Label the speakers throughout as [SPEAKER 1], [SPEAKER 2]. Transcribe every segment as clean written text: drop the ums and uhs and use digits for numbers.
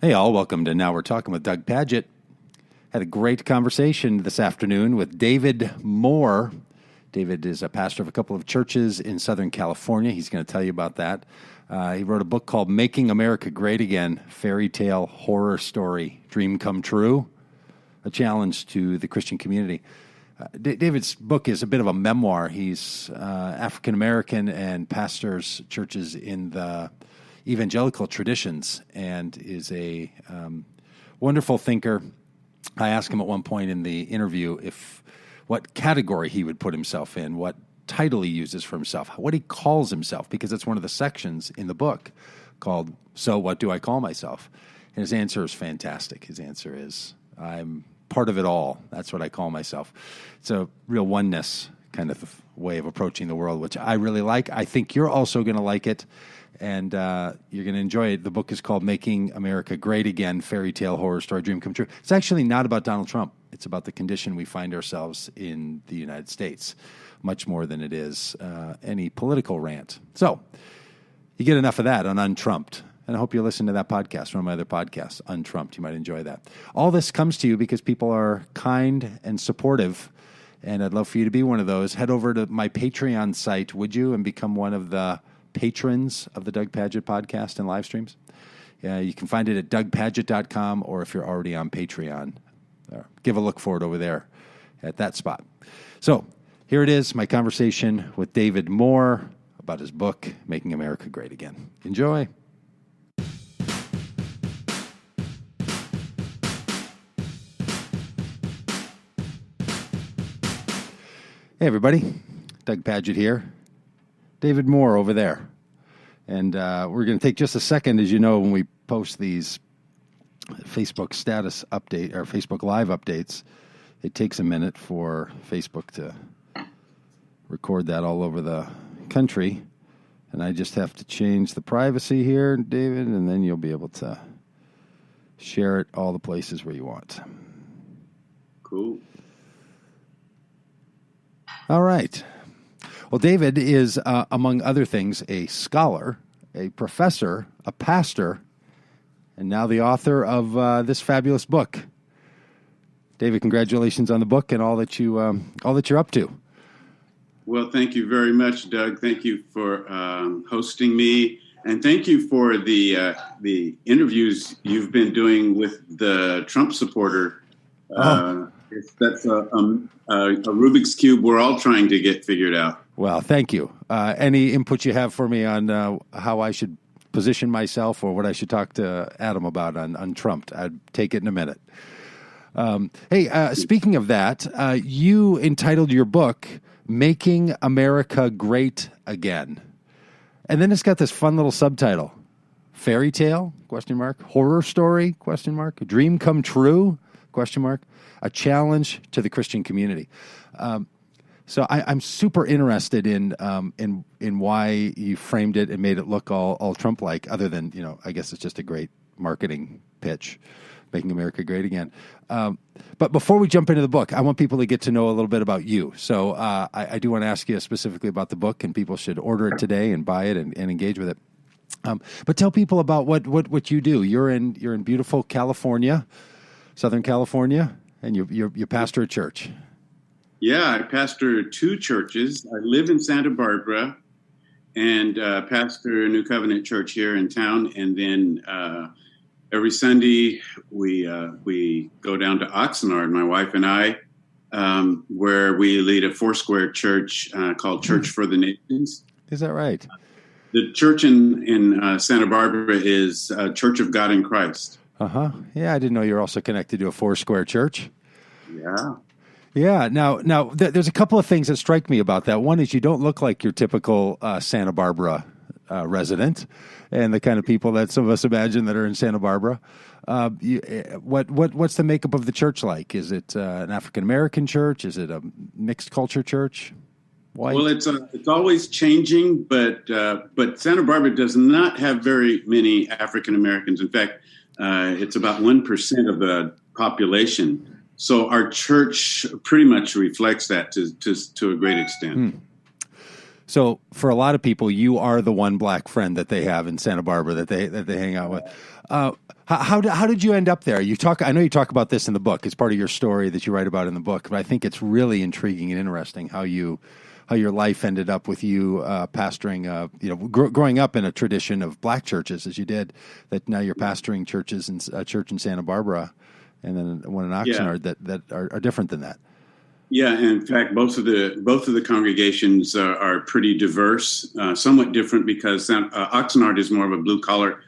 [SPEAKER 1] Hey, all. Welcome to Now We're Talking with Doug Pagitt. Had a great conversation this afternoon with David Moore. David is a pastor of a couple of churches in Southern California. He's going to tell you about that. He wrote a book called Making America Great Again, Fairy Tale Horror Story, Dream Come True, a challenge to the Christian community. David's book is a bit of a memoir. He's African American and pastors churches in the evangelical traditions and is a wonderful thinker. I asked him at one point in the interview what category he would put himself in, what title he uses for himself, what he calls himself, because it's one of the sections in the book called "So What Do I Call Myself?" And his answer is fantastic. His answer is, "I'm part of it all. That's what I call myself." It's a real oneness kind of way of approaching the world, which I really like. I think you're also going to like it, and you're going to enjoy it. The book is called Making America Great Again, Fairy Tale Horror Story, Dream Come True. It's actually not about Donald Trump. It's about the condition we find ourselves in the United States, much more than it is any political rant. So you get enough of that on Untrumped. And I hope you listen to that podcast, one of my other podcasts, Untrumped. You might enjoy that. All this comes to you because people are kind and supportive, and I'd love for you to be one of those. Head over to my Patreon site, would you, and become one of the patrons of the Doug Pagitt podcast and live streams. You can find it at dougpagitt.com, or if you're already on Patreon, give a look for it over there at that spot. So here it is, my conversation with David Moore about his book, Making America Great Again. Enjoy. Hey, everybody. Doug Pagitt here. David Moore over there. And we're going to take just a second, as you know, when we post these Facebook status update or Facebook Live updates, it takes a minute for Facebook to record that all over the country. And I just have to change the privacy here, David, and then you'll be able to share it all the places where you want.
[SPEAKER 2] Cool.
[SPEAKER 1] All right. Well, David is, among other things, a scholar, a professor, a pastor, and now the author of this fabulous book. David, congratulations on the book and all that you're up to.
[SPEAKER 2] Well, thank you very much, Doug. Thank you for hosting me, and thank you for the interviews you've been doing with the Trump supporter. That's a Rubik's Cube we're all trying to get figured out.
[SPEAKER 1] Well, thank you. Any input you have for me on how I should position myself or what I should talk to Adam about on Trump, I'd take it in a minute. Speaking of that, you entitled your book, Making America Great Again. And then it's got this fun little subtitle, Fairy Tale, ? Horror Story, ? Dream Come True, ? A challenge to the Christian community. So I'm super interested in why you framed it and made it look all Trump-like, other than, I guess it's just a great marketing pitch, Making America Great Again. But before we jump into the book, I want people to get to know a little bit about you. So I do want to ask you specifically about the book, and people should order it today and buy it and engage with it. But tell people about what you do. You're in beautiful California, Southern California, and you pastor a church.
[SPEAKER 2] Yeah, I pastor two churches. I live in Santa Barbara and pastor a New Covenant church here in town. And then every Sunday we go down to Oxnard, my wife and I, where we lead a Foursquare church called Church for the Nations.
[SPEAKER 1] Is that right?
[SPEAKER 2] The church in Santa Barbara is Church of God in Christ.
[SPEAKER 1] Uh-huh. Yeah, I didn't know you're also connected to a Foursquare church.
[SPEAKER 2] Yeah.
[SPEAKER 1] Yeah. Now, there's a couple of things that strike me about that. One is you don't look like your typical Santa Barbara resident and the kind of people that some of us imagine that are in Santa Barbara. What's the makeup of the church like? Is it an African-American church? Is it a mixed culture church? White?
[SPEAKER 2] Well, it's always changing, but Santa Barbara does not have very many African Americans. In fact, it's about 1% of the population. So our church pretty much reflects that to a great extent.
[SPEAKER 1] So for a lot of people, you are the one black friend that they have in Santa Barbara that they hang out with. How did you end up there? I know you talk about this in the book. It's part of your story that you write about in the book, but I think it's really intriguing and interesting how your life ended up with you pastoring. Growing up in a tradition of black churches as you did, that now you're pastoring churches in a church in Santa Barbara, and then one in Oxnard that are different than that.
[SPEAKER 2] Yeah, in fact, both of the congregations are pretty diverse, somewhat different because Oxnard is more of a blue collar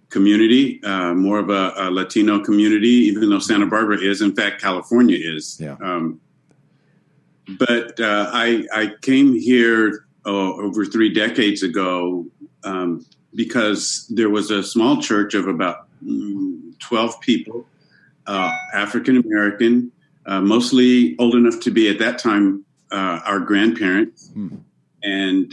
[SPEAKER 2] community, more of a Latino community, even though Santa Barbara is. In fact, California is.
[SPEAKER 1] Yeah.
[SPEAKER 2] But I came here over 3 decades ago because there was a small church of about 12 people, African American. Mostly old enough to be at that time our grandparents. And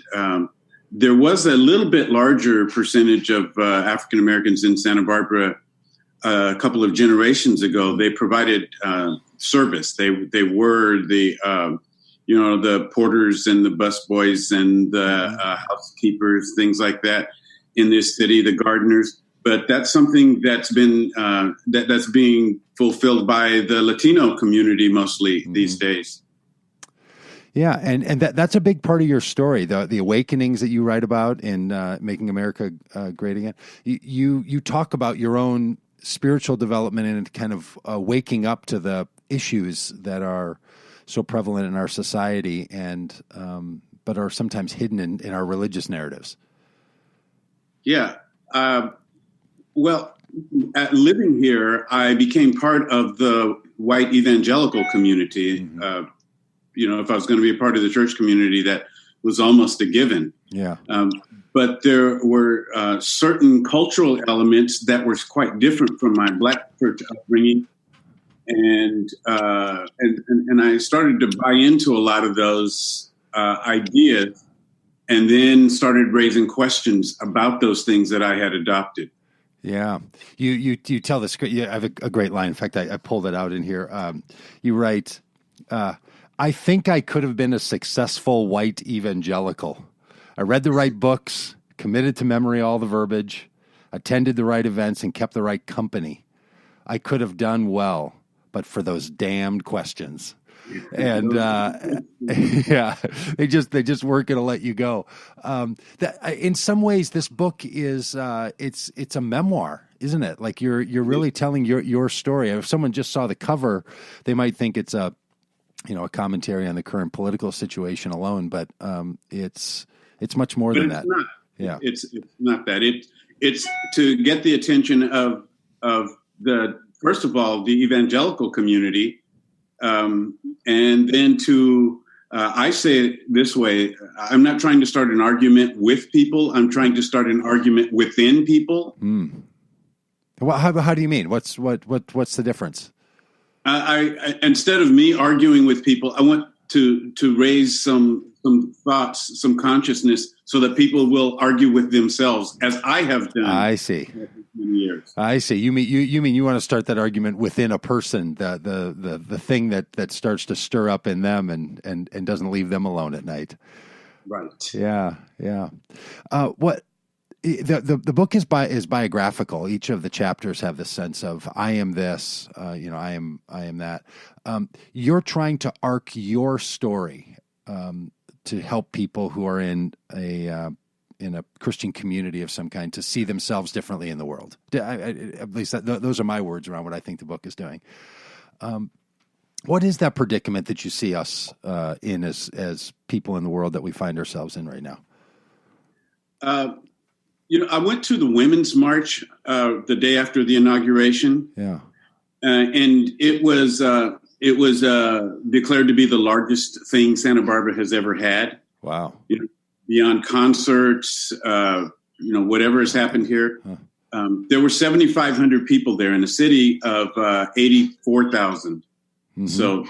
[SPEAKER 2] there was a little bit larger percentage of African Americans in Santa Barbara a couple of generations ago. They provided service. They were the porters and the busboys and the housekeepers, things like that in this city, the gardeners. But that's something that's been that's being fulfilled by the Latino community mostly these days.
[SPEAKER 1] Yeah, and that's a big part of your story, the awakenings that you write about in Making America Great Again. You talk about your own spiritual development and kind of waking up to the issues that are so prevalent in our society and but are sometimes hidden in our religious narratives. Yeah.
[SPEAKER 2] Well, living here, I became part of the white evangelical community. If I was going to be a part of the church community, that was almost a given.
[SPEAKER 1] Yeah.
[SPEAKER 2] But there were certain cultural elements that were quite different from my black church upbringing. And I started to buy into a lot of those ideas and then started raising questions about those things that I had adopted.
[SPEAKER 1] Yeah. You tell this, you have a great line. In fact, I pulled it out in here. You write, I think I could have been a successful white evangelical. I read the right books, committed to memory all the verbiage, attended the right events, and kept the right company. I could have done well, but for those damned questions. And yeah, they just weren't going to let you go. In some ways, this book is it's a memoir, isn't it? Like you're really telling your story. If someone just saw the cover, they might think it's a commentary on the current political situation alone. But it's much more than that.
[SPEAKER 2] Not.
[SPEAKER 1] Yeah,
[SPEAKER 2] it's not that. It's to get the attention of the first of all the evangelical community. And then I say it this way, I'm not trying to start an argument with people. I'm trying to start an argument within people.
[SPEAKER 1] Well, how do you mean? What's the difference?
[SPEAKER 2] I instead of me arguing with people, I want to raise some thoughts, some consciousness, so that people will argue with themselves, as I have done.
[SPEAKER 1] I see.
[SPEAKER 2] For many years.
[SPEAKER 1] I see. You mean you want to start that argument within a person, the thing that starts to stir up in them and doesn't leave them alone at night.
[SPEAKER 2] Right.
[SPEAKER 1] Yeah. Yeah. What the book is biographical. Each of the chapters have the sense of I am this. I am that. You're trying to arc your story to help people who are in a Christian community of some kind to see themselves differently in the world. At least those are my words around what I think the book is doing. What is that predicament that you see us in as people in the world that we find ourselves in right now?
[SPEAKER 2] I went to the Women's March the day after the inauguration.
[SPEAKER 1] Yeah,
[SPEAKER 2] and it was declared to be the largest thing Santa Barbara has ever had.
[SPEAKER 1] Wow.
[SPEAKER 2] Beyond concerts, whatever has happened here. There were 7,500 people there in a city of 84,000. So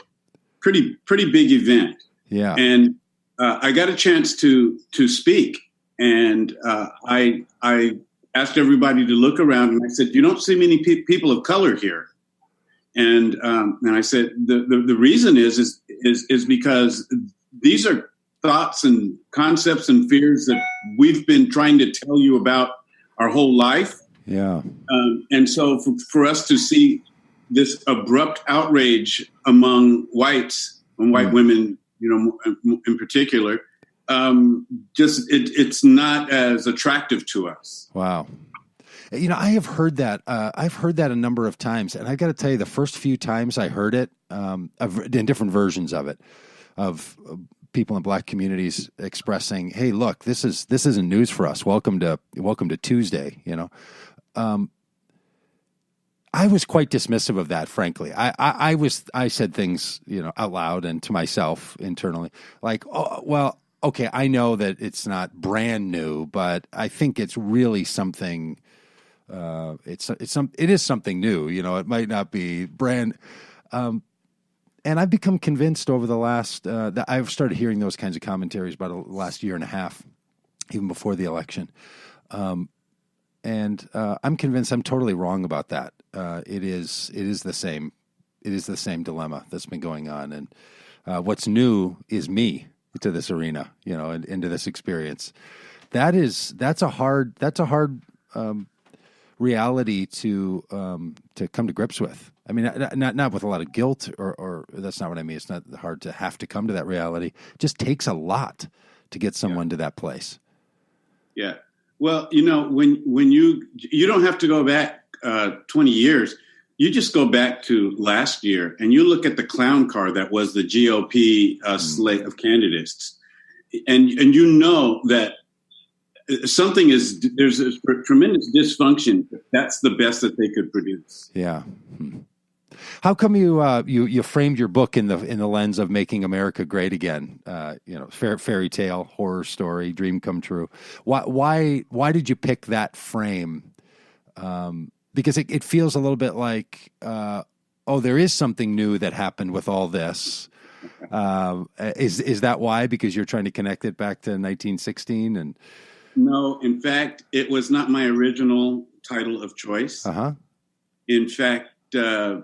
[SPEAKER 2] pretty big event. Yeah. And I got a chance to speak, and I asked everybody to look around, and I said, "You don't see many people of color here." And I said, the reason is because these are thoughts and concepts and fears that we've been trying to tell you about our whole life.
[SPEAKER 1] Yeah.
[SPEAKER 2] And so for us to see this abrupt outrage among whites and white women, in particular, it's not as attractive to us.
[SPEAKER 1] Wow. I have heard that. I've heard that a number of times, and I've got to tell you, the first few times I heard it, in different versions of it, of people in Black communities expressing, "Hey, look, this isn't news for us. Welcome to Tuesday." I was quite dismissive of that, frankly. I said things, out loud and to myself internally, like, "Oh, well, okay, I know that it's not brand new, but I think it's really something." It is something new, it might not be brand, and I've become convinced over the last, that I've started hearing those kinds of commentaries about the last year and a half, even before the election. And I'm convinced I'm totally wrong about that. It is the same dilemma that's been going on. And, what's new is me to this arena, and into this experience. That's a hard, reality to come to grips with. I mean, not with a lot of guilt, or that's not what I mean. It's not hard to have to come to that reality. It just takes a lot to get someone to that place.
[SPEAKER 2] Yeah. Well, when you don't have to go back 20 years. You just go back to last year and you look at the clown car that was the GOP slate of candidates, and that there's a tremendous dysfunction. That's the best that they could produce.
[SPEAKER 1] Yeah. How come you framed your book in the lens of making America great again? Fairy tale, horror story, dream come true. Why did you pick that frame? Because it feels a little bit like, there is something new that happened with all this. Is that why? Because you're trying to connect it back to 1916 and.
[SPEAKER 2] No, in fact, it was not my original title of choice.
[SPEAKER 1] Uh-huh.
[SPEAKER 2] In fact, that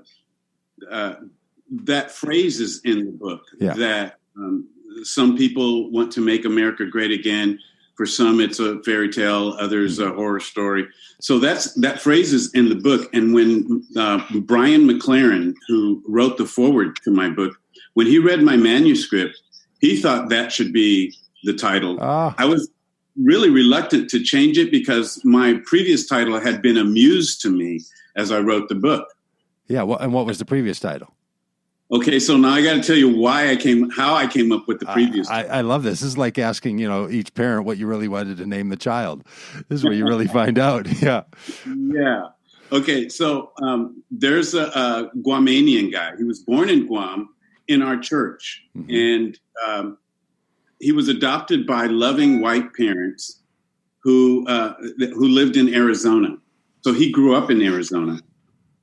[SPEAKER 2] phrase is in the book, that some people want to make America great again. For some, it's a fairy tale, others a horror story. So that phrase is in the book. And when Brian McLaren, who wrote the foreword to my book, when he read my manuscript, he thought that should be the title. I was really reluctant to change it because my previous title had been a muse to me as I wrote the book.
[SPEAKER 1] Yeah. Well, and what was the previous title?
[SPEAKER 2] Okay, so now I got to tell you how I came up with the previous title.
[SPEAKER 1] I love this. This is like asking, each parent what you really wanted to name the child. This is where you really find out. Yeah.
[SPEAKER 2] Yeah. Okay, so there's a Guamanian guy. He was born in Guam in our church, and he was adopted by loving white parents who lived in Arizona. So he grew up in Arizona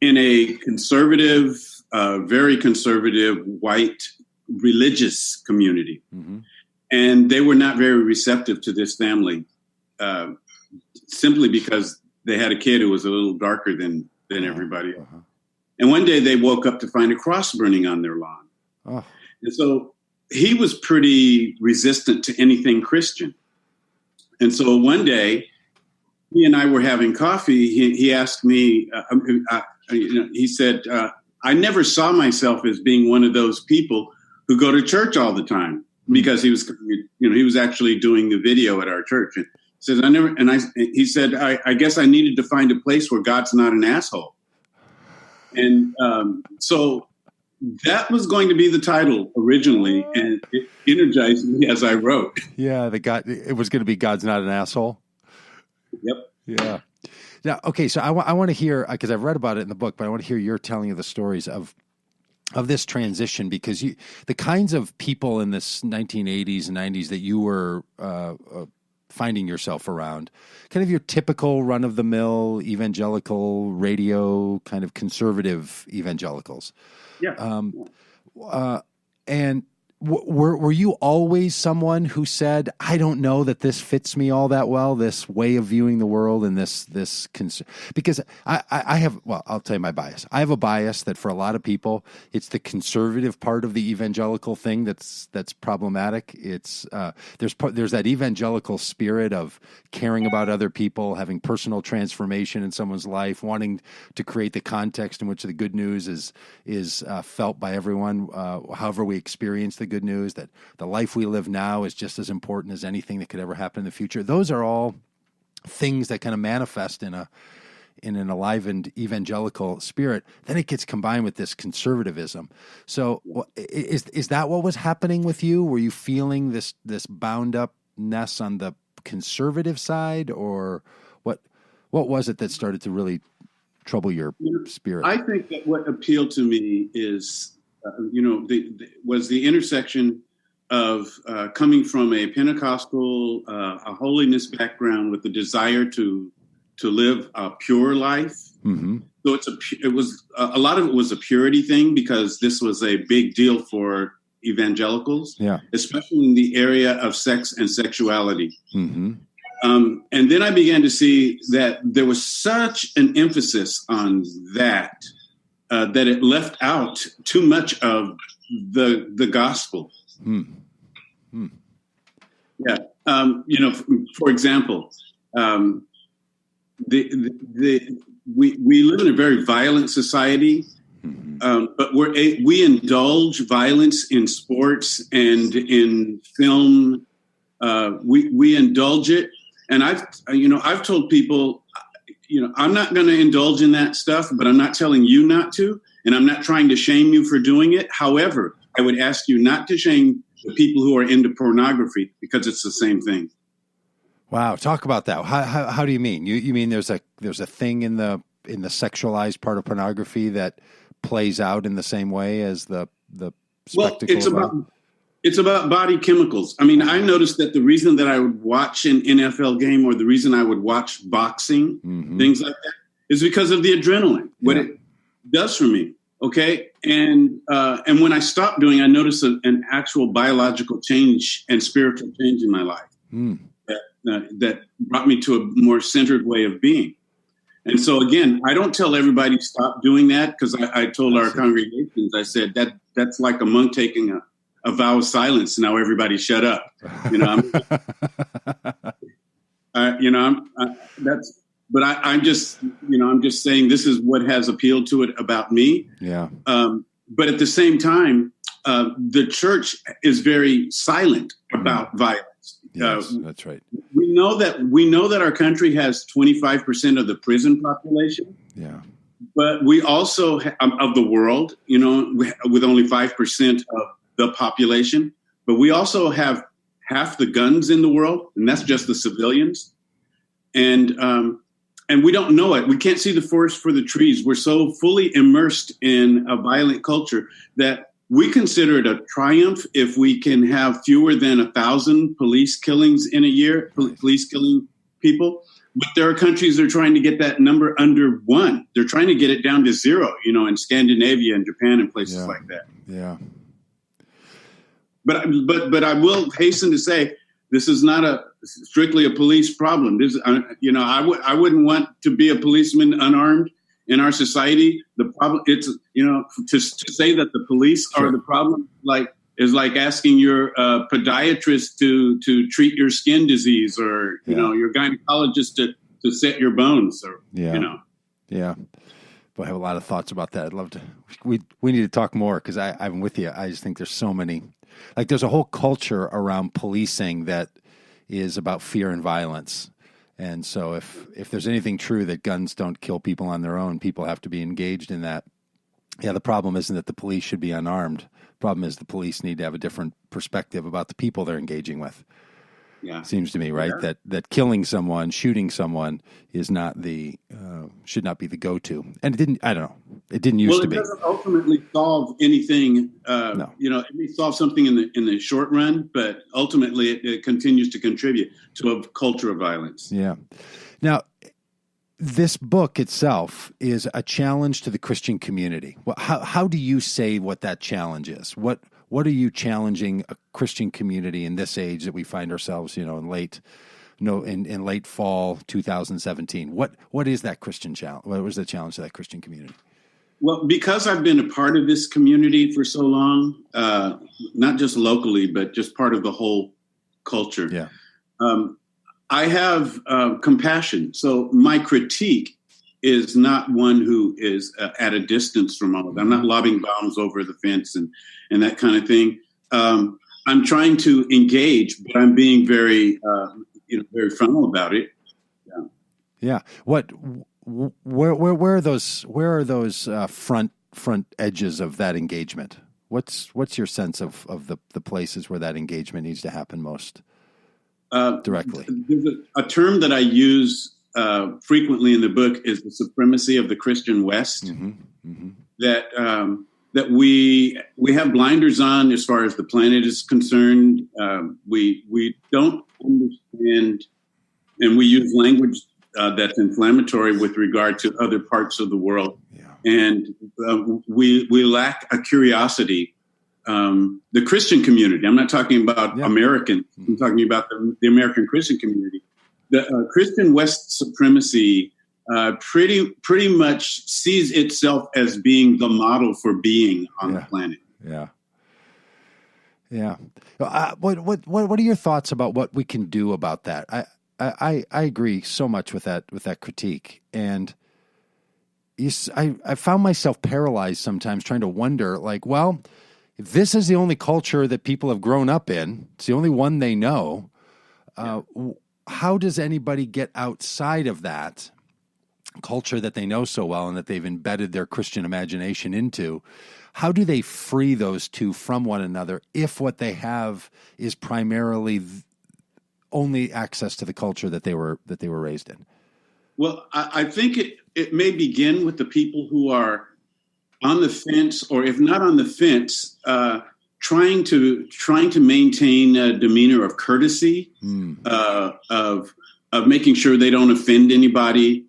[SPEAKER 2] in a conservative, very conservative white religious community. Mm-hmm. And they were not very receptive to this family, simply because they had a kid who was a little darker than everybody else. And one day they woke up to find a cross burning on their lawn. Oh. And so he was pretty resistant to anything Christian. And so one day, he and I were having coffee. He asked me, he said, I never saw myself as being one of those people who go to church all the time, because he was actually doing the video at our church. And he said, I guess I needed to find a place where God's not an asshole. And so that was going to be the title originally, and it energized me as I wrote.
[SPEAKER 1] Yeah, it was going to be God's Not an Asshole.
[SPEAKER 2] Yep.
[SPEAKER 1] Yeah. Now, okay, so I want to hear, because I've read about it in the book, but I want to hear your telling of the stories of this transition, because the kinds of people in this 1980s and 90s that you were finding yourself around, kind of your typical run-of-the-mill evangelical radio kind of conservative evangelicals.
[SPEAKER 2] Yeah.
[SPEAKER 1] And Were you always someone who said, I don't know that this fits me all that well, this way of viewing the world and because I have, well, I'll tell you my bias. I have a bias that for a lot of people, it's the conservative part of the evangelical thing that's problematic. It's there's that evangelical spirit of caring about other people, having personal transformation in someone's life, wanting to create the context in which the good news is felt by everyone, however we experience the good news, that the life we live now is just as important as anything that could ever happen in the future. Those are all things that kind of manifest in an enlivened evangelical spirit. Then it gets combined with this conservatism. So is that what was happening with you? Were you feeling this bound upness on the conservative side, or what was it that started to really trouble your spirit?
[SPEAKER 2] I think that what appealed to me is was the intersection of coming from a Pentecostal, a holiness background with the desire to live a pure life.
[SPEAKER 1] Mm-hmm.
[SPEAKER 2] So it was a lot of it was a purity thing, because this was a big deal for evangelicals, especially in the area of sex and sexuality.
[SPEAKER 1] Mm-hmm.
[SPEAKER 2] And then I began to see that there was such an emphasis on that. That it left out too much of the gospel. Yeah. For example, we live in a very violent society, but we indulge violence in sports and in film. We indulge it, and I've told people, I'm not going to indulge in that stuff, but I'm not telling you not to, and I'm not trying to shame you for doing it. However, I would ask you not to shame the people who are into pornography, because it's the same thing.
[SPEAKER 1] Wow, talk about that. How do you mean? You mean there's a thing in the sexualized part of pornography that plays out in the same way as the spectacle?
[SPEAKER 2] Well, it's about body chemicals. I mean, I noticed that the reason that I would watch an NFL game, or the reason I would watch boxing, things like that, is because of the adrenaline, what it does for me. Okay. And when I stopped doing, I noticed an actual biological change and spiritual change in my life that brought me to a more centered way of being. And so, again, I don't tell everybody stop doing that, because I told our congregations, I said that's like a monk taking a vow of silence. Now everybody shut up. I'm just saying this is what has appealed to it about me.
[SPEAKER 1] Yeah.
[SPEAKER 2] But at the same time, the church is very silent about violence.
[SPEAKER 1] Yes, that's right.
[SPEAKER 2] We know that our country has 25% of the prison population.
[SPEAKER 1] Yeah.
[SPEAKER 2] But we also of the world, with only 5% of the population, but we also have half the guns in the world, and that's just the civilians. And we don't know it. We can't see the forest for the trees. We're so fully immersed in a violent culture that we consider it a triumph if we can have fewer than 1,000 police killings in a year, police killing people. But there are countries that are trying to get that number under 1. They're trying to get it down to 0, in Scandinavia and Japan and places like that.
[SPEAKER 1] Yeah.
[SPEAKER 2] But I will hasten to say, this is not strictly a police problem. This, I wouldn't want to be a policeman unarmed in our society. The problem, it's to say that the police are the problem, is like asking your podiatrist to treat your skin disease, or your gynecologist to set your bones, or
[SPEAKER 1] Yeah. Boy, I have a lot of thoughts about that. I'd love to. We need to talk more, because I'm with you. I just think there's so many. Like, there's a whole culture around policing that is about fear and violence. And so if there's anything true that guns don't kill people on their own, people have to be engaged in that. Yeah, the problem isn't that the police should be unarmed. The problem is the police need to have a different perspective about the people they're engaging with.
[SPEAKER 2] Yeah.
[SPEAKER 1] Seems to me, right? Yeah. That killing someone, shooting someone is not should not be the go-to. And it didn't used to be.
[SPEAKER 2] Well, it doesn't ultimately solve anything.
[SPEAKER 1] No.
[SPEAKER 2] It may solve something in the short run, but ultimately it continues to contribute to a culture of violence.
[SPEAKER 1] Yeah. Now, this book itself is a challenge to the Christian community. Well, how do you say what that challenge is? What what are you challenging a Christian community in this age that we find ourselves, in late fall 2017? What is that Christian challenge? What was the challenge to that Christian community?
[SPEAKER 2] Well, because I've been a part of this community for so long, not just locally, but just part of the whole culture.
[SPEAKER 1] Yeah.
[SPEAKER 2] I have compassion. So my critique is not one who is at a distance from all of them. I'm not lobbing bombs over the fence and that kind of thing. I'm trying to engage, but I'm being very, very frontal about it.
[SPEAKER 1] Yeah. Where are those front edges of that engagement? What's your sense of the places where that engagement needs to happen most directly?
[SPEAKER 2] There's a term that I use frequently in the book is the supremacy of the Christian West. Mm-hmm. Mm-hmm. That we have blinders on as far as the planet is concerned. We don't understand, and we use language that's inflammatory with regard to other parts of the world. Yeah. And we lack a curiosity. The Christian community, I'm not talking about Americans, I'm talking about the American Christian community. The Christian West supremacy pretty much sees itself as being the model for being on the planet.
[SPEAKER 1] Yeah. Yeah. What are your thoughts about what we can do about that? I agree so much with that critique, and I found myself paralyzed sometimes trying to wonder, if this is the only culture that people have grown up in, it's the only one they know. How does anybody get outside of that culture that they know so well and that they've embedded their Christian imagination into? How do they free those two from one another if what they have is primarily only access to the culture that they were raised in?
[SPEAKER 2] Well, I think it may begin with the people who are on the fence, or if not on the fence, trying to maintain a demeanor of courtesy, of making sure they don't offend anybody.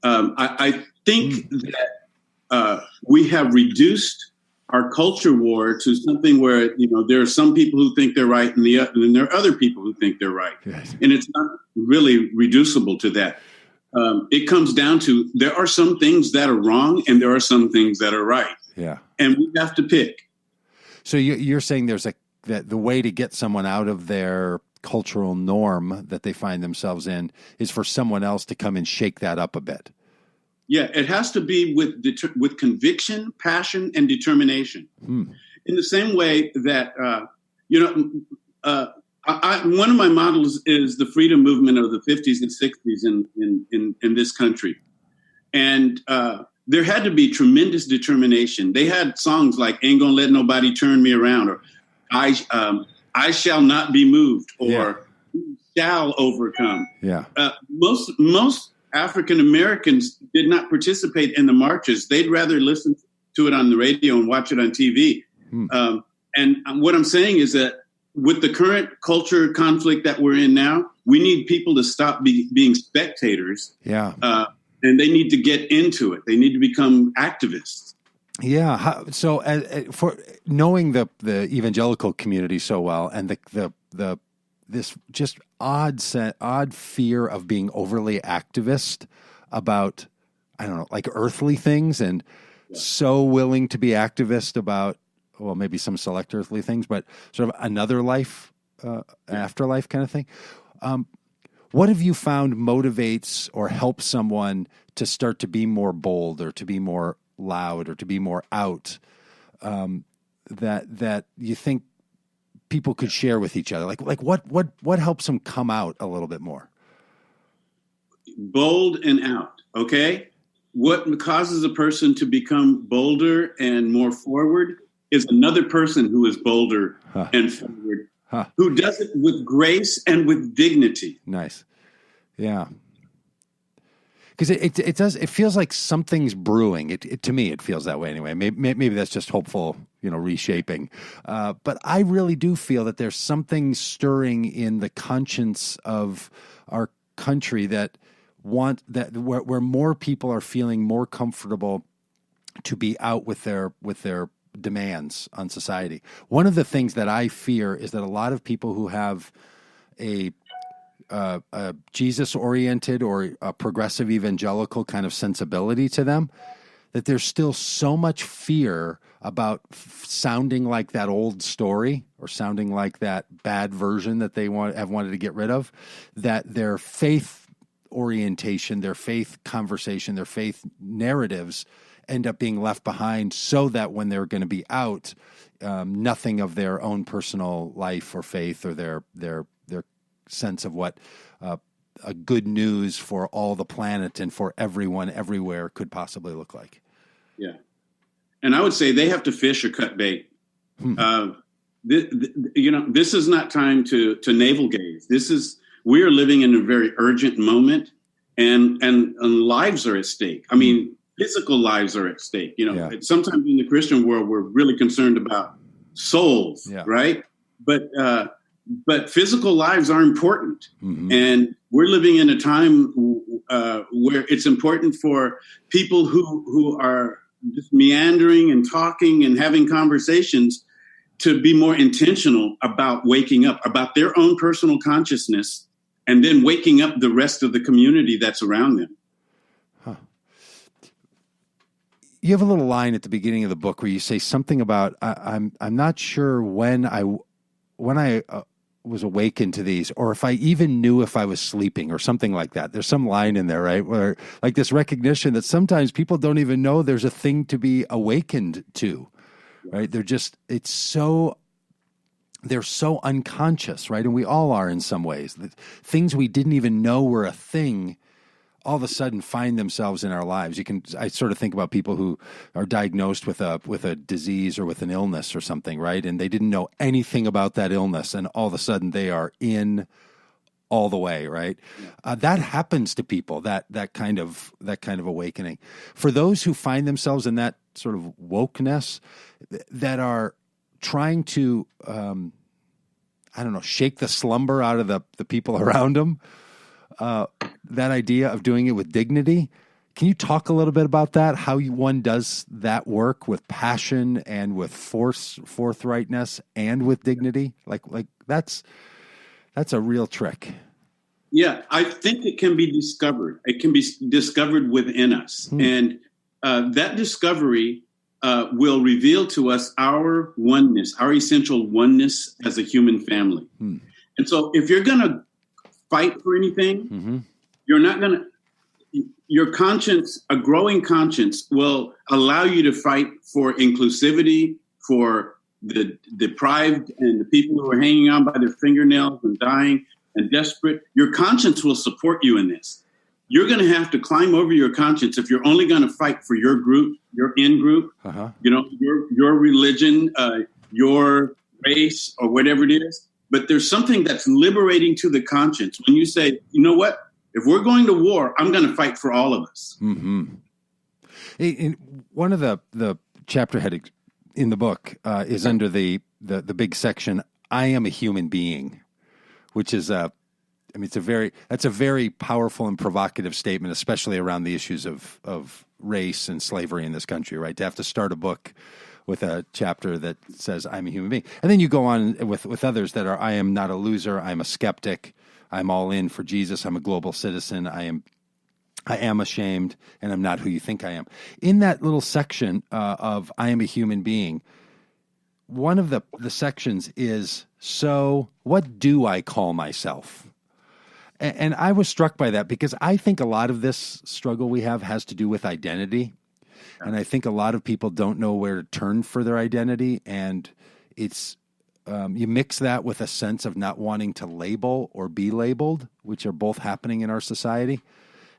[SPEAKER 2] I think that we have reduced our culture war to something where, there are some people who think they're right and then there are other people who think they're right. Yes. And it's not really reducible to that. It comes down to there are some things that are wrong and there are some things that are right.
[SPEAKER 1] Yeah.
[SPEAKER 2] And we have to pick.
[SPEAKER 1] So you're saying that the way to get someone out of their cultural norm that they find themselves in is for someone else to come and shake that up a bit.
[SPEAKER 2] Yeah, it has to be with conviction, passion, and determination. In the same way that, one of my models is the freedom movement of the 50s and 60s in this country. And there had to be tremendous determination. They had songs like "Ain't Gonna Let Nobody Turn Me Around," or I Shall Not Be Moved," or "We Shall Overcome." Yeah. Most African Americans did not participate in the marches. They'd rather listen to it on the radio and watch it on TV. And what I'm saying is that with the current culture conflict that we're in now, we need people to stop being spectators. Yeah. And they need to get into it. They need to become activists.
[SPEAKER 1] Yeah. So for knowing the evangelical community so well, and this just odd fear of being overly activist about, I don't know, like earthly things, and so willing to be activist about, well, maybe some select earthly things, but sort of another life, afterlife kind of thing. What have you found motivates or helps someone to start to be more bold or to be more loud or to be more out, that you think people could share with each other? Like what helps them come out a little bit more?
[SPEAKER 2] Bold and out. Okay. What causes a person to become bolder and more forward is another person who is bolder and forward, who does it with grace and with dignity.
[SPEAKER 1] Nice. Yeah. Because it feels like something's brewing. To me, it feels that way anyway. Maybe that's just hopeful, reshaping. But I really do feel that there's something stirring in the conscience of our country where more people are feeling more comfortable to be out with their demands on society. One of the things that I fear is that a lot of people who have a Jesus-oriented or a progressive evangelical kind of sensibility to them, that there's still so much fear about sounding like that old story or sounding like that bad version that they have wanted to get rid of, that their faith orientation, their faith conversation, their faith narratives end up being left behind, so that when they're going to be out, nothing of their own personal life or faith or their sense of what a good news for all the planet and for everyone everywhere could possibly look like.
[SPEAKER 2] Yeah. And I would say they have to fish or cut bait. This is not time to navel gaze. We are living in a very urgent moment, and lives are at stake. I mean, physical lives are at stake. Sometimes in the Christian world, we're really concerned about souls, right? But physical lives are important. And we're living in a time where it's important for people who are just meandering and talking and having conversations to be more intentional about waking up, about their own personal consciousness, and then waking up the rest of the community that's around them.
[SPEAKER 1] Huh. You have a little line at the beginning of the book where you say something about, I'm not sure when I was awakened to these, or if I even knew if I was sleeping, or something like that. There's some line in there, right? Where like this recognition that sometimes people don't even know there's a thing to be awakened to, right? They're so unconscious, right? And we all are in some ways. The things we didn't even know were a thing all of a sudden find themselves in our lives. I sort of think about people who are diagnosed with a disease or with an illness or something, right? And they didn't know anything about that illness, and all of a sudden they are in all the way, right? That happens to people, that kind of awakening. For those who find themselves in that sort of wokeness, that are trying to, shake the slumber out of the people around them, that idea of doing it with dignity. Can you talk a little bit about that? How one does that work with passion and with forthrightness and with dignity? Like that's a real trick.
[SPEAKER 2] Yeah, I think it can be discovered. It can be discovered within us. And that discovery will reveal to us our oneness, our essential oneness as a human family. And so if you're going to fight for anything, you're not going to, your conscience, a growing conscience will allow you to fight for inclusivity, for the deprived and the people who are hanging on by their fingernails and dying and desperate. Your conscience will support you in this. You're going to have to climb over your conscience if you're only going to fight for your group, your in-group, your religion, your race, or whatever it is. But there's something that's liberating to the conscience when you say, you know what? If we're going to war, I'm going to fight for all of us.
[SPEAKER 1] In one of the chapter headings in the book is under the big section, I am a human being, which is that's a very powerful and provocative statement, especially around the issues of race and slavery in this country, right? To have to start a book with a chapter that says I'm a human being. And then you go on with others that are, I am not a loser, I'm a skeptic, I'm all in for Jesus, I'm a global citizen, I am ashamed, and I'm not who you think I am. In that little section of I am a human being, one of the sections is, so what do I call myself? And I was struck by that because I think a lot of this struggle we have has to do with identity. And I think a lot of people don't know where to turn for their identity. And it's you mix that with a sense of not wanting to label or be labeled, which are both happening in our society.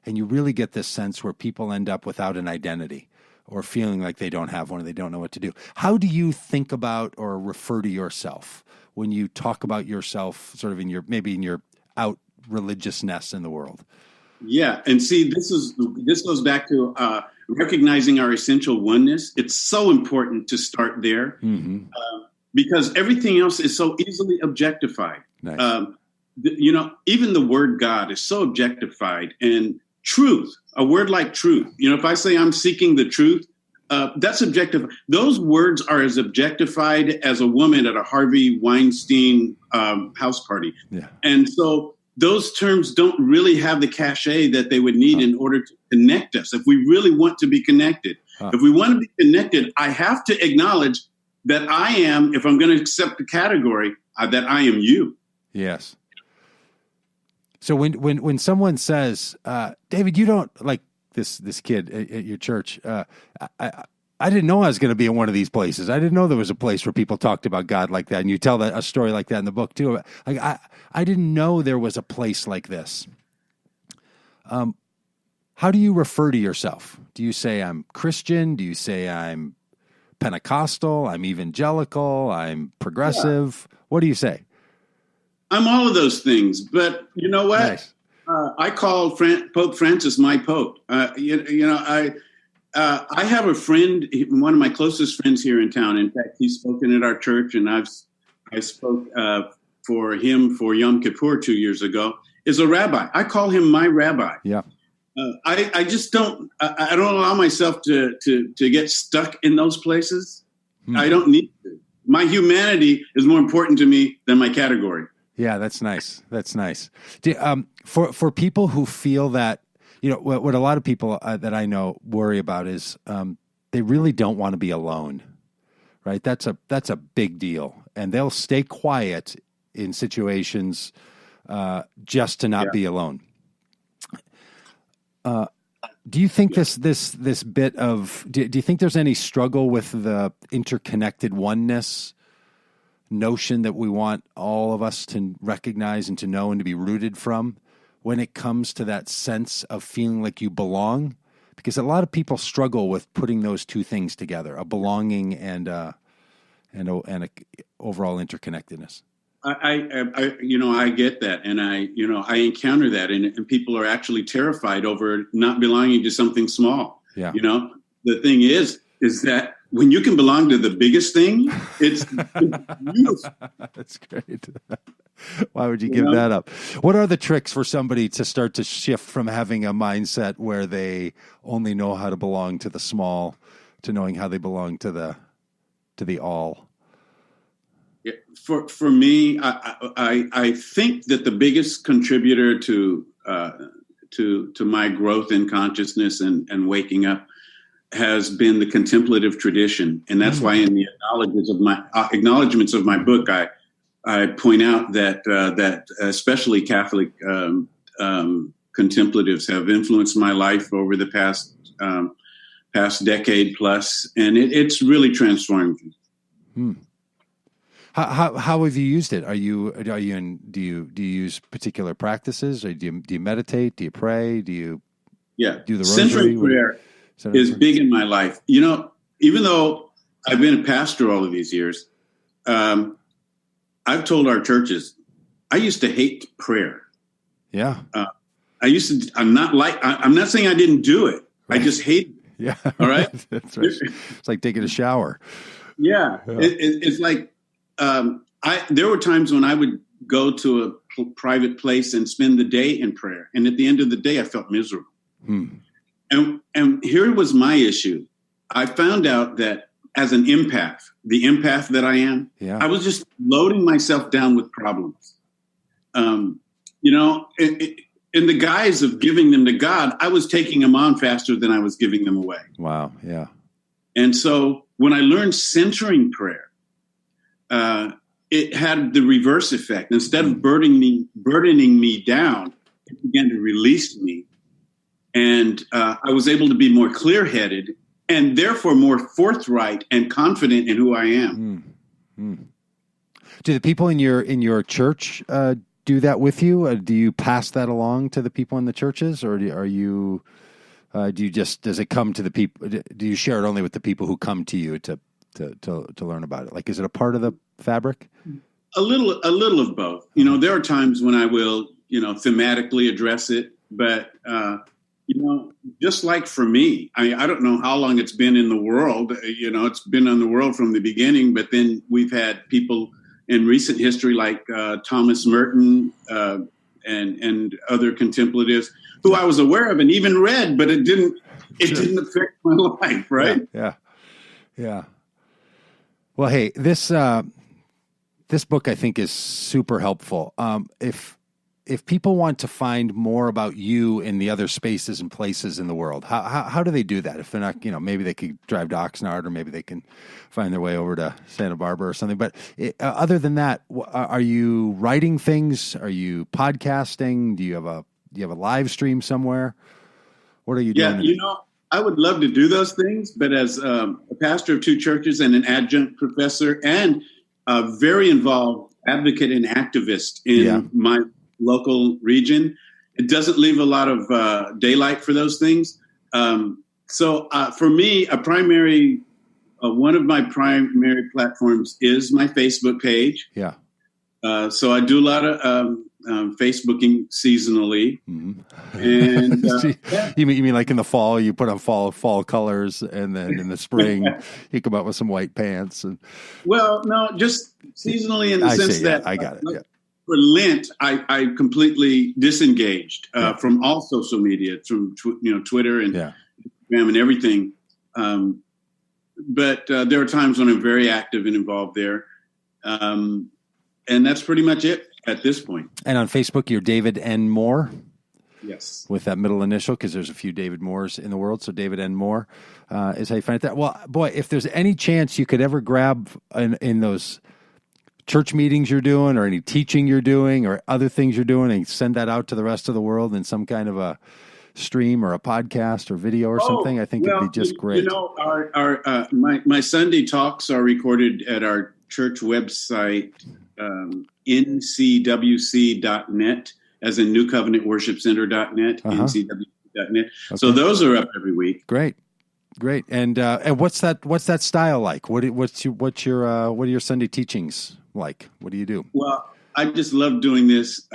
[SPEAKER 1] And you really get this sense where people end up without an identity or feeling like they don't have one or they don't know what to do. How do you think about or refer to yourself when you talk about yourself sort of in your out religiousness in the world?
[SPEAKER 2] Yeah. And see, this goes back to recognizing our essential oneness. It's so important to start there because everything else is so easily objectified. Nice. Even the word God is so objectified, and truth, a word like truth. If I say I'm seeking the truth, That's objective. Those words are as objectified as a woman at a Harvey Weinstein house party.
[SPEAKER 1] Yeah.
[SPEAKER 2] And so those terms don't really have the cachet that they would need in order to connect us. If we really want to be connected, if we want to be connected, I have to acknowledge that I am, if I'm going to accept the category, that I am you.
[SPEAKER 1] Yes. So when someone says, David, you don't like this kid at your church, I didn't know I was going to be in one of these places. I didn't know there was a place where people talked about God like that. And you tell a story like that in the book too. Like I didn't know there was a place like this. How do you refer to yourself? Do you say I'm Christian? Do you say I'm Pentecostal? I'm evangelical? I'm progressive? Yeah. What do you say?
[SPEAKER 2] I'm all of those things, but you know what?
[SPEAKER 1] Nice.
[SPEAKER 2] I call Pope Francis my Pope. I have a friend, one of my closest friends here in town. In fact, he's spoken at our church, and I spoke for him for Yom Kippur 2 years ago. Is a rabbi. I call him my rabbi.
[SPEAKER 1] Yeah.
[SPEAKER 2] I just don't. I don't allow myself to get stuck in those places. I don't need to. My humanity is more important to me than my category.
[SPEAKER 1] Yeah, that's nice. That's nice. For people who feel that, what a lot of people that I know worry about is they really don't want to be alone, right? That's a big deal, and they'll stay quiet in situations just to not be alone. Do you think this bit of do you think there's any struggle with the interconnected oneness notion that we want all of us to recognize and to know and to be rooted from when it comes to that sense of feeling like you belong? Because a lot of people struggle with putting those two things together, a belonging and a overall interconnectedness. I get that. And I encounter that and people are actually terrified over not belonging to something small. Yeah.
[SPEAKER 2] The thing is that when you can belong to the biggest thing, it's beautiful.
[SPEAKER 1] That's great. Why would you give that up? What are the tricks for somebody to start to shift from having a mindset where they only know how to belong to the small to knowing how they belong to the all?
[SPEAKER 2] Yeah, for me, I think that the biggest contributor to my growth in consciousness and waking up has been the contemplative tradition, and that's why in the acknowledgments of my book, I point out that especially Catholic contemplatives have influenced my life over the past decade plus, and it's really transformed me.
[SPEAKER 1] How have you used it? Do you use particular practices, or do you meditate? Do you pray? Do you do the rosary?
[SPEAKER 2] Centering prayer is big in my life. Even though I've been a pastor all of these years, I've told our churches I used to hate prayer.
[SPEAKER 1] Yeah,
[SPEAKER 2] I'm not saying I didn't do it. Right. I just hated it.
[SPEAKER 1] Yeah,
[SPEAKER 2] all right.
[SPEAKER 1] That's right. It's like taking a shower.
[SPEAKER 2] Yeah. It's like there were times when I would go to a private place and spend the day in prayer, and at the end of the day, I felt miserable. And here was my issue. I found out that as an empath, the empath that I am, I was just loading myself down with problems. In the guise of giving them to God, I was taking them on faster than I was giving them away.
[SPEAKER 1] Wow. Yeah.
[SPEAKER 2] And so when I learned centering prayer, it had the reverse effect. Instead of burdening me down, it began to release me. And I was able to be more clear-headed and therefore more forthright and confident in who I am.
[SPEAKER 1] Do the people in your church do that with you? Do you pass that along to the people in the churches, or does it come to the people? Do you share it only with the people who come to you to learn about it? Like, is it a part of the fabric?
[SPEAKER 2] A little of both. There are times when I will, thematically address it, but just like for me, I don't know how long it's been in the world. It's been in the world from the beginning, but then we've had people in recent history like Thomas Merton and other contemplatives who I was aware of and even read, but it didn't it didn't affect my life, right?
[SPEAKER 1] Yeah. Well, hey, this book I think is super helpful. If people want to find more about you in the other spaces and places in the world, how do they do that? If they're not, maybe they could drive to Oxnard, or maybe they can find their way over to Santa Barbara or something. But other than that, are you writing things? Are you podcasting? Do you have a live stream somewhere? What are you doing?
[SPEAKER 2] Yeah, I would love to do those things, but as a pastor of 2 churches and an adjunct professor and a very involved advocate and activist in my local region, it doesn't leave a lot of daylight for those things. So for me, one of my primary platforms is my Facebook page.
[SPEAKER 1] Yeah.
[SPEAKER 2] So I do a lot of Facebooking seasonally.
[SPEAKER 1] Mm-hmm.
[SPEAKER 2] And
[SPEAKER 1] you mean like in the fall, you put on fall colors, and then in the spring you come out with some white pants?
[SPEAKER 2] Well, no, just seasonally in the sense that
[SPEAKER 1] I got it. Yeah.
[SPEAKER 2] For Lent, I completely disengaged from all social media, from Twitter and Instagram and everything. But there are times when I'm very active and involved there. And that's pretty much it at this point. And
[SPEAKER 1] on Facebook, you're David N. Moore?
[SPEAKER 2] Yes.
[SPEAKER 1] With that middle initial, because there's a few David Moores in the world. So David N. Moore is how you find it. Well, boy, if there's any chance you could ever grab in those church meetings you're doing, or any teaching you're doing, or other things you're doing, and send that out to the rest of the world in some kind of a stream or a podcast or video or something, I think it'd be just great.
[SPEAKER 2] Our my Sunday talks are recorded at our church website, ncwc.net, as in New Covenant Worship Center.net, ncwc.net. Okay. So those are up every week.
[SPEAKER 1] Great. And what's that style like? What are your Sunday teachings like? What do you do?
[SPEAKER 2] Well, I just love doing this.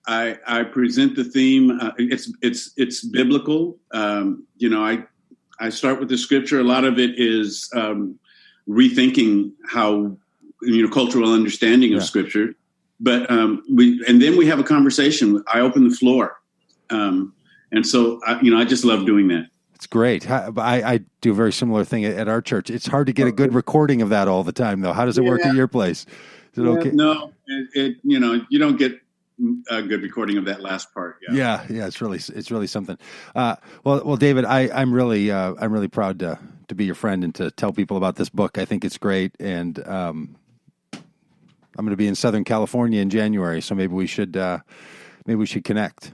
[SPEAKER 2] I present the theme. It's biblical. I start with the scripture. A lot of it is rethinking how cultural understanding of scripture. But then we have a conversation. I open the floor, and so I just love doing that.
[SPEAKER 1] It's great. I do a very similar thing at our church. It's hard to get a good recording of that all the time, though. How does it work at your place? Is it okay?
[SPEAKER 2] No, you don't get a good recording of that last part.
[SPEAKER 1] Yeah. It's really something. Well, David, I'm really proud to be your friend and to tell people about this book. I think it's great, and I'm going to be in Southern California in January, so maybe we should connect.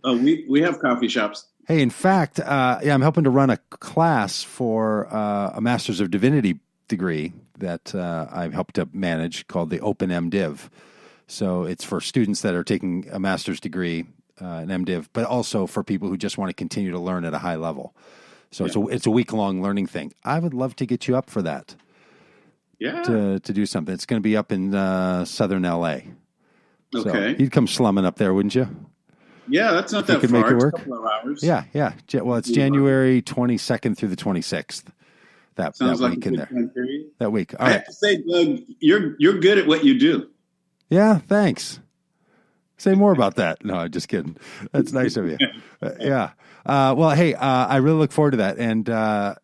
[SPEAKER 2] Oh, we have coffee shops.
[SPEAKER 1] Hey, in fact, I'm helping to run a class for a Master's of Divinity degree that I've helped to manage, called the Open MDiv. So it's for students that are taking a master's degree, an MDiv, but also for people who just want to continue to learn at a high level. So it's a week-long learning thing. I would love to get you up for that.
[SPEAKER 2] Yeah.
[SPEAKER 1] To do something. It's going to be up in southern LA.
[SPEAKER 2] Okay.
[SPEAKER 1] So you'd come slumming up there, wouldn't you?
[SPEAKER 2] Yeah, that's not that far.
[SPEAKER 1] Make it work.
[SPEAKER 2] It's a couple of hours.
[SPEAKER 1] Yeah. Well, it's January 22nd through the 26th. That
[SPEAKER 2] like
[SPEAKER 1] week in there.
[SPEAKER 2] Period.
[SPEAKER 1] That week. All
[SPEAKER 2] right. I have to say, Doug, you're good at what you do.
[SPEAKER 1] Yeah, thanks. Say more about that. No, I'm just kidding. That's nice of you. Yeah. Well, hey, I really look forward to that, and that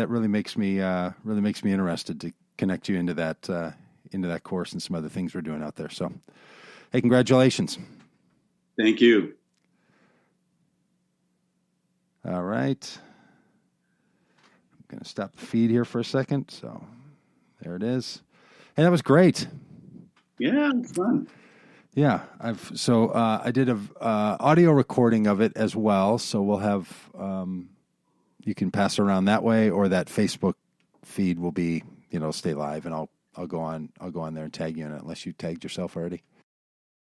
[SPEAKER 1] really makes me interested to connect you into that course and some other things we're doing out there. So, hey, congratulations.
[SPEAKER 2] Thank you.
[SPEAKER 1] All right. I'm going to stop the feed here for a second. So there it is. Hey, that was great.
[SPEAKER 2] Yeah, it's fun.
[SPEAKER 1] Yeah, I did a audio recording of it as well. So we'll have you can pass around that way, or that Facebook feed will be stay live, and I'll go on there and tag you in it, unless you tagged yourself already.